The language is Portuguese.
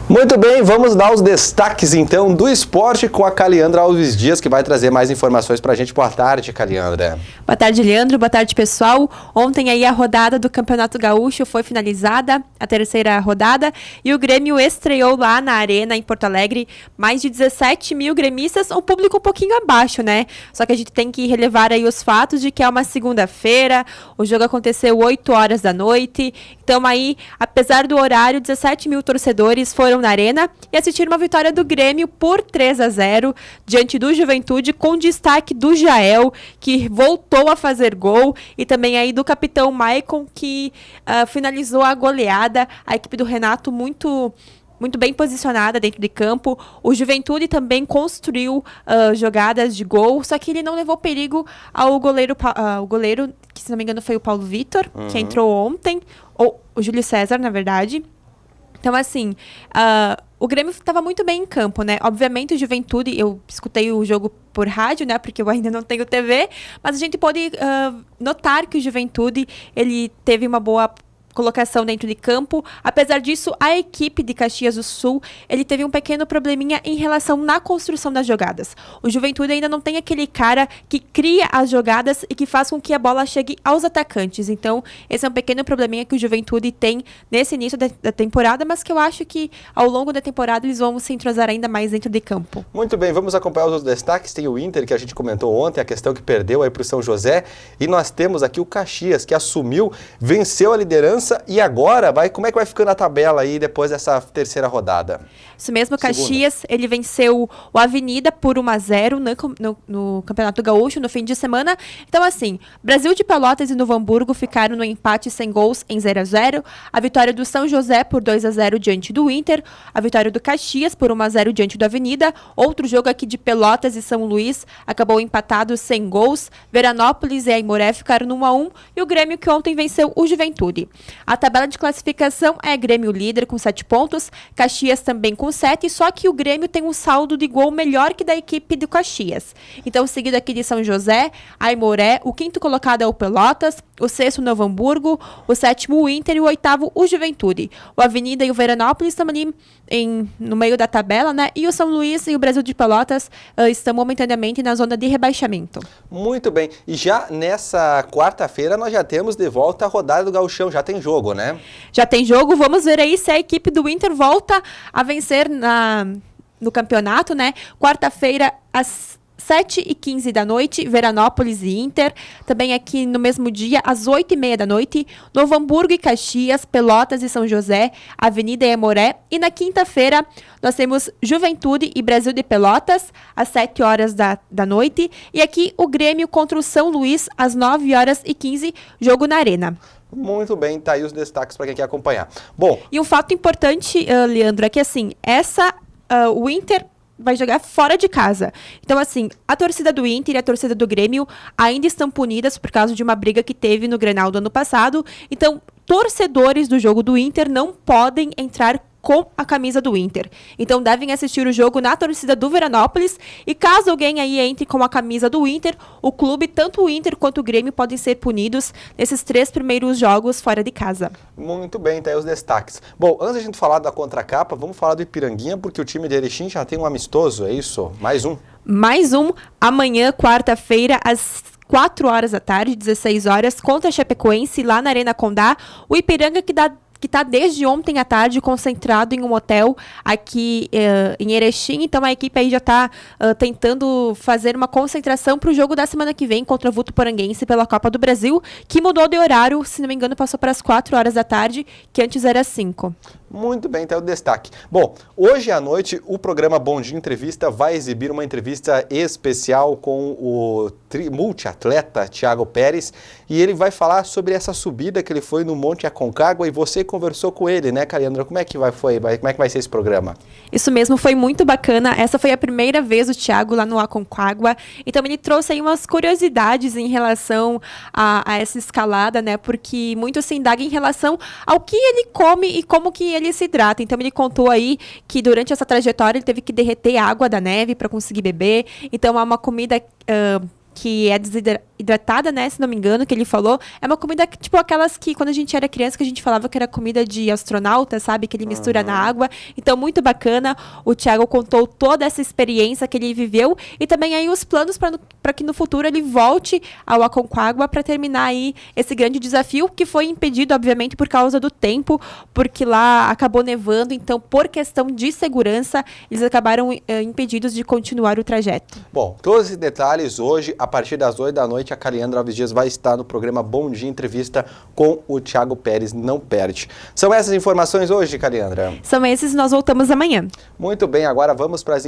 Muito bem, vamos dar os destaques então do esporte com a Caliandra Alves Dias, que vai trazer mais informações pra gente. Boa tarde, Caliandra. Boa tarde, Leandro. Boa tarde, pessoal. Ontem aí a rodada do Campeonato Gaúcho foi finalizada, a terceira rodada, e o Grêmio estreou lá na Arena, em Porto Alegre. Mais de 17 mil gremistas, um público um pouquinho abaixo, né? Só que a gente tem que relevar aí os fatos de que é uma segunda-feira, o jogo aconteceu 8 horas da noite. Então aí, apesar do horário, 17 mil torcedores foram na Arena e assistiram uma vitória do Grêmio por 3-0 diante do Juventude, com destaque do Jael, que voltou a fazer gol, e também aí do capitão Maicon, que finalizou a goleada. A equipe do Renato muito bem posicionada dentro de campo. O Juventude também construiu jogadas de gol, só que ele não levou perigo ao goleiro, que se não me engano foi o Paulo Vitor, que entrou ontem, ou o Júlio César, na verdade. Então, assim, o Grêmio estava muito bem em campo, né? Obviamente, o Juventude, eu escutei o jogo por rádio, né? Porque eu ainda não tenho TV, mas a gente pode notar que o Juventude, ele teve uma boa colocação dentro de campo. Apesar disso, a equipe de Caxias do Sul, ele teve um pequeno probleminha em relação na construção das jogadas. O Juventude ainda não tem aquele cara que cria as jogadas e que faz com que a bola chegue aos atacantes. Então, esse é um pequeno probleminha que o Juventude tem nesse início da temporada, mas que eu acho que ao longo da temporada eles vão se entrosar ainda mais dentro de campo. Muito bem, vamos acompanhar os outros destaques. Tem o Inter, que a gente comentou ontem, a questão que perdeu aí para o São José, e nós temos aqui o Caxias, que assumiu, venceu a liderança. E agora, como é que vai ficando a tabela aí depois dessa terceira rodada? Isso mesmo, Caxias, ele venceu o Avenida por 1-0 no Campeonato Gaúcho no fim de semana. Então, assim, Brasil de Pelotas e Novo Hamburgo ficaram no empate sem gols em 0-0. A vitória do São José por 2-0 diante do Inter. A vitória do Caxias por 1-0 diante do Avenida. Outro jogo aqui de Pelotas e São Luís acabou empatado sem gols. Veranópolis e Aimoré ficaram no 1-1. E o Grêmio, que ontem venceu o Juventude. A tabela de classificação é Grêmio líder com 7 pontos, Caxias também com 7, só que o Grêmio tem um saldo de gol melhor que da equipe do Caxias. Então, seguido aqui de São José, Aimoré, o quinto colocado é o Pelotas, o sexto Novo Hamburgo, o sétimo o Inter e o oitavo o Juventude. O Avenida e o Veranópolis estão ali no meio da tabela, né? E o São Luís e o Brasil de Pelotas estão momentaneamente na zona de rebaixamento. Muito bem. E já nessa quarta-feira nós já temos de volta a rodada do Gauchão. Já tem jogo, né? Já tem jogo. Vamos ver aí se a equipe do Inter volta a vencer no campeonato, né? Quarta-feira, às 7h15 da noite, Veranópolis e Inter. Também aqui no mesmo dia, às 8h30 da noite, Novo Hamburgo e Caxias, Pelotas e São José, Avenida e Aimoré. E na quinta-feira, nós temos Juventude e Brasil de Pelotas, às 7 horas da noite. E aqui o Grêmio contra o São Luís, às 9h15, jogo na Arena. Muito bem, tá aí os destaques para quem quer acompanhar. Bom, e um fato importante, Leandro, é que assim, o Inter vai jogar fora de casa. Então, assim, a torcida do Inter e a torcida do Grêmio ainda estão punidas por causa de uma briga que teve no Grenal do ano passado. Então, torcedores do jogo do Inter não podem entrar com a camisa do Inter. Então, devem assistir o jogo na torcida do Veranópolis. E caso alguém aí entre com a camisa do Inter, o clube, tanto o Inter quanto o Grêmio, podem ser punidos nesses 3 primeiros jogos fora de casa. Muito bem, tá aí os destaques. Bom, antes da gente falar da contracapa, vamos falar do Ipiranguinha, porque o time de Erechim já tem um amistoso, é isso? Mais um? Mais um, amanhã, quarta-feira, às 4 horas da tarde, 16 horas, contra a Chapecoense, lá na Arena Condá. O Ipiranga que está desde ontem à tarde concentrado em um hotel aqui em Erechim. Então, a equipe aí já está tentando fazer uma concentração para o jogo da semana que vem contra o Votuporanguense pela Copa do Brasil, que mudou de horário, se não me engano, passou para as 4 horas da tarde, que antes era 5. Muito bem, tá o destaque. Bom, hoje à noite o programa Bom Dia Entrevista vai exibir uma entrevista especial com o multiatleta Thiago Pérez, e ele vai falar sobre essa subida que ele foi no Monte Aconcagua, e você conversou com ele, né, Caliandra? Como é que como é que vai ser esse programa? Isso mesmo, foi muito bacana. Essa foi a primeira vez o Thiago lá no Aconcagua. Então ele trouxe aí umas curiosidades em relação a essa escalada, né? Porque muito se indaga em relação ao que ele come e como que ele se hidrata. Então ele contou aí que durante essa trajetória ele teve que derreter a água da neve para conseguir beber. Então é uma comida que é desidratada, né, se não me engano, que ele falou. É uma comida, tipo, aquelas que quando a gente era criança, que a gente falava que era comida de astronauta, sabe? Que ele mistura na água. Então, muito bacana. O Thiago contou toda essa experiência que ele viveu e também aí os planos para que no futuro ele volte ao Aconcagua para terminar aí esse grande desafio, que foi impedido, obviamente, por causa do tempo, porque lá acabou nevando. Então, por questão de segurança, eles acabaram impedidos de continuar o trajeto. Bom, todos esses detalhes hoje, a partir das 8 da noite, a Caliandra Alves Dias vai estar no programa Bom Dia Entrevista com o Thiago Pérez. Não perde. São essas informações hoje, Caliandra? São esses, nós voltamos amanhã. Muito bem, agora vamos para as informações.